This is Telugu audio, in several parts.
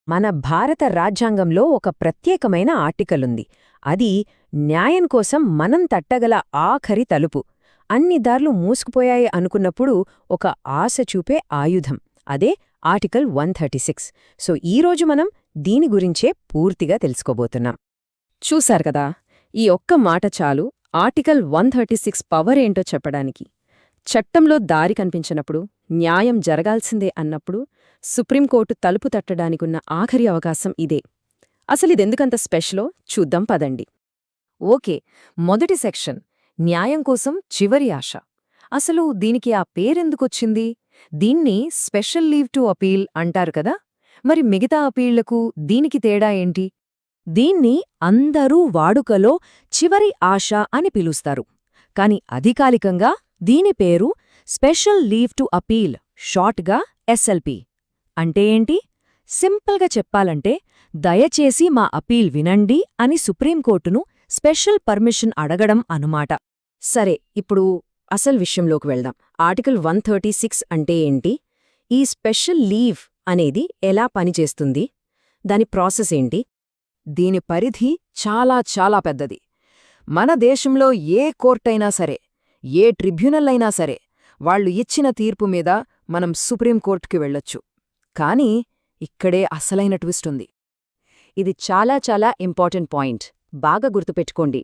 మన భారత రాజ్యాంగంలో ఒక ప్రత్యేకమైన ఆర్టికలుంది. అది న్యాయం కోసం మనం తట్టగల ఆఖరి తలుపు. అన్ని దార్లు మూసుకుపోయాయి అనుకున్నప్పుడు ఒక ఆశ చూపే ఆయుధం. అదే ఆర్టికల్ 136. సో ఈరోజు మనం దీని గురించే పూర్తిగా తెలుసుకోబోతున్నాం. చూశారు కదా, ఈ ఒక్క మాట చాలు ఆర్టికల్ 136 పవర్ ఏంటో చెప్పడానికి. చట్టంలో దారి కనిపించినప్పుడు, న్యాయం జరగాల్సిందే అన్నప్పుడు సుప్రీంకోర్టు తలుపు తట్టడానికున్న ఆఖరి అవకాశం ఇదే. అసలిదెందుకంత స్పెషలో చూద్దాం పదండి. ఓకే, మొదటి సెక్షన్ న్యాయం కోసం చివరి ఆశ. అసలు దీనికి ఆ పేరెందుకొచ్చింది? దీన్ని స్పెషల్ లీవ్ టు అపీల్ అంటారు కదా. మరి మిగతా అపీళ్లకు దీనికి తేడా ఏంటి? దీన్ని అందరూ వాడుకలో చివరి ఆశ అని పిలుస్తారు. కాని అధికారికంగా దీని పేరు స్పెషల్ లీవ్ టు అపీల్, షార్ట్గా ఎస్ఎల్పి. అంటే ఏంటి? సింపుల్గా చెప్పాలంటే, దయచేసి మా అపీల్ వినండి అని సుప్రీంకోర్టును స్పెషల్ పర్మిషన్ అడగడం అనుమాట. సరే, ఇప్పుడు అసలు విషయంలోకి వెళ్దాం. ఆర్టికల్ 136 అంటే ఏంటి? ఈ స్పెషల్ లీవ్ అనేది ఎలా పనిచేస్తుంది? దాని ప్రాసెస్ ఏంటి? దీని పరిధి చాలా చాలా పెద్దది. మన దేశంలో ఏ కోర్టైనా సరే, ఏ ట్రిబ్యునల్ అయినా సరే, వాళ్లు ఇచ్చిన తీర్పు మీద మనం సుప్రీంకోర్టుకి వెళ్ళొచ్చు. కానీ ఇక్కడే అసలైన ట్విస్ట్ ఉంది. ఇది చాలా చాలా ఇంపార్టెంట్ పాయింట్. బాగా గుర్తుపెట్టుకోండి.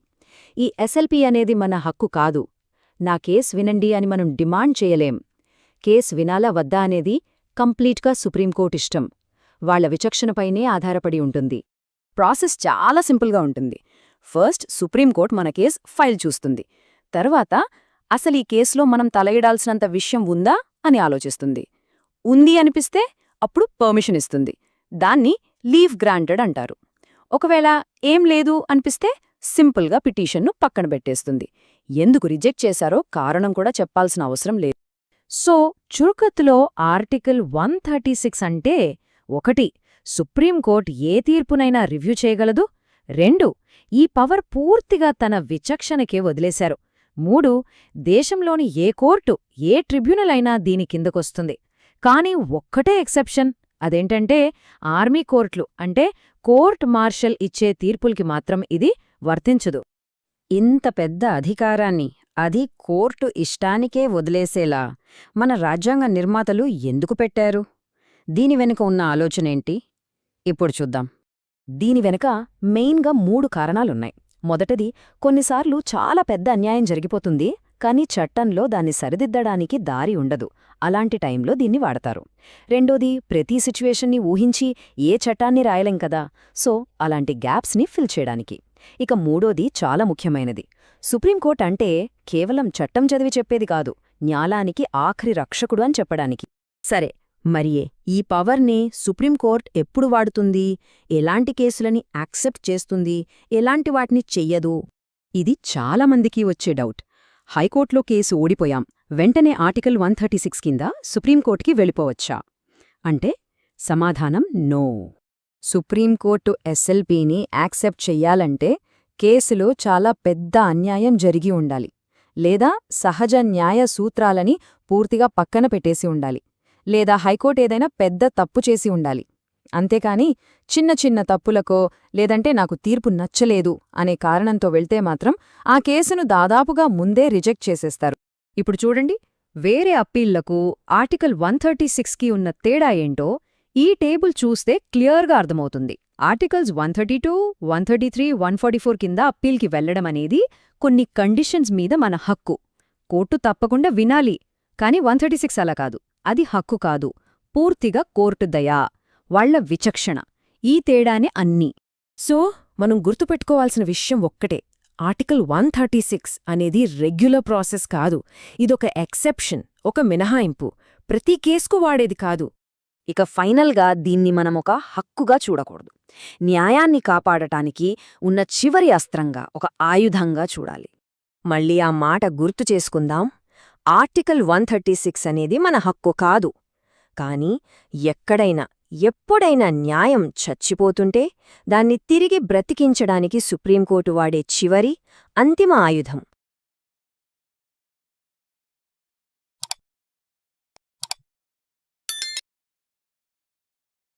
ఈ ఎస్ఎల్పి అనేది మన హక్కు కాదు. నా కేస్ వినండి అని మనం డిమాండ్ చేయలేం. కేస్ వినాలా వద్దా అనేది కంప్లీట్గా సుప్రీంకోర్టు ఇష్టం. వాళ్ల విచక్షణపైనే ఆధారపడి ఉంటుంది. ప్రాసెస్ చాలా సింపుల్గా ఉంటుంది. ఫస్ట్ సుప్రీంకోర్టు మన కేస్ ఫైల్ చూస్తుంది. తర్వాత అసలు ఈ కేసులో మనం తలయిడాల్సినంత విషయం ఉందా అని ఆలోచిస్తుంది. ఉంది అనిపిస్తే అప్పుడు పర్మిషన్ ఇస్తుంది. దాన్ని లీవ్ గ్రాంటెడ్ అంటారు. ఒకవేళ ఏం లేదు అనిపిస్తే సింపుల్గా పిటిషన్ను పక్కన పెట్టేస్తుంది. ఎందుకు రిజెక్ట్ చేశారో కారణం కూడా చెప్పాల్సిన అవసరం లేదు. సో చురుకత్తులో ఆర్టికల్ 136 అంటే 1. సుప్రీంకోర్టు ఏ తీర్పునైనా రివ్యూ చేయగలదు. 2. ఈ పవర్ పూర్తిగా తన విచక్షణకే వదిలేశారు. 3. దేశంలోని ఏ కోర్టు, ఏ ట్రిబ్యునల్ అయినా దీని కిందకొస్తుంది. కానీ ఒక్కటే ఎక్సెప్షన్. అదేంటంటే ఆర్మీ కోర్టులు, అంటే కోర్ట్ మార్షల్ ఇచ్చే తీర్పులకి మాత్రం ఇది వర్తించదు. ఇంత పెద్ద అధికారాన్ని, అది కోర్టు ఇష్టానికే వదిలేసేలా మన రాజ్యాంగ నిర్మాతలు ఎందుకు పెట్టారు? దీని వెనుక ఉన్న ఆలోచనేంటి? ఇప్పుడు చూద్దాం. దీని వెనుక మెయిన్గా 3 కారణాలున్నాయి. మొదటిది, కొన్నిసార్లు చాలా పెద్ద అన్యాయం జరిగిపోతుంది, కానీ చట్టంలో దాన్ని సరిదిద్దడానికి దారి ఉండదు. అలాంటి టైంలో దీన్ని వాడతారు. రెండోది, ప్రతి సిచ్యువేషన్ని ఊహించి ఏ చట్టాన్ని రాయలేం కదా, సో అలాంటి గ్యాప్స్ని ఫిల్ చేయడానికి. ఇక మూడోది చాలా ముఖ్యమైనది. సుప్రీంకోర్టు అంటే కేవలం చట్టం చదివి చెప్పేది కాదు, న్యాయానికి ఆఖరి రక్షకుడు అని చెప్పడానికి. సరే, మరియే ఈ పవర్ని సుప్రీంకోర్టు ఎప్పుడు వాడుతుంది? ఎలాంటి కేసులని యాక్సెప్ట్ చేస్తుంది, ఎలాంటి వాటిని చెయ్యదు? ఇది చాలామందికి వచ్చే డౌట్. హైకోర్టులో కేసు ఓడిపోయాం, వెంటనే ఆర్టికల్ 136 కింద సుప్రీంకోర్టుకి వెళ్ళిపోవచ్చా అంటే సమాధానం నో. సుప్రీంకోర్టు ఎస్ఎల్పిని యాక్సెప్ట్ చెయ్యాలంటే కేసులో చాలా పెద్ద అన్యాయం జరిగి ఉండాలి, లేదా సహజ న్యాయ సూత్రాలని పూర్తిగా పక్కన పెట్టేసి ఉండాలి, లేదా హైకోర్టు ఏదైనా పెద్ద తప్పు చేసి ఉండాలి. అంతేకాని చిన్న చిన్న తప్పులకో, లేదంటే నాకు తీర్పు నచ్చలేదు అనే కారణంతో వెళ్తే మాత్రం ఆ కేసును దాదాపుగా ముందే రిజెక్ట్ చేసేస్తారు. ఇప్పుడు చూడండి, వేరే అప్పీళ్లకు ఆర్టికల్ 136కి ఉన్న తేడా ఏంటో ఈ టేబుల్ చూస్తే క్లియర్గా అర్థమవుతుంది. ఆర్టికల్స్ 132, 133, 144 కింద అప్పీల్కి వెళ్లడం అనేది కొన్ని కండిషన్స్ మీద మన హక్కు. కోర్టు తప్పకుండా వినాలి. కాని 136 అలా కాదు. అది హక్కు కాదు, పూర్తిగా కోర్టు దయా, వాళ్ల విచక్షణ. ఈ తేడానే అన్నీ. సో మనం గుర్తుపెట్టుకోవాల్సిన విషయం ఒక్కటే, ఆర్టికల్ 136 అనేది రెగ్యులర్ ప్రాసెస్ కాదు. ఇదొక ఎక్సెప్షన్, ఒక మినహాయింపు, ప్రతి కేసుకు వాడేది కాదు. ఇక ఫైనల్గా దీన్ని మనమొక హక్కుగా చూడకూడదు. న్యాయాన్ని కాపాడటానికి ఉన్న చివరి అస్త్రంగా, ఒక ఆయుధంగా చూడాలి. మళ్ళీ ఆ మాట గుర్తు చేసుకుందాం. ఆర్టికల్ 136 అనేది మన హక్కు కాదు. కాని ఎక్కడైనా, ఎప్పుడైనా న్యాయం చచ్చిపోతుంటే దాన్ని తిరిగి బ్రతికించడానికి సుప్రీంకోర్టు వాడే చివరి, అంతిమ ఆయుధం.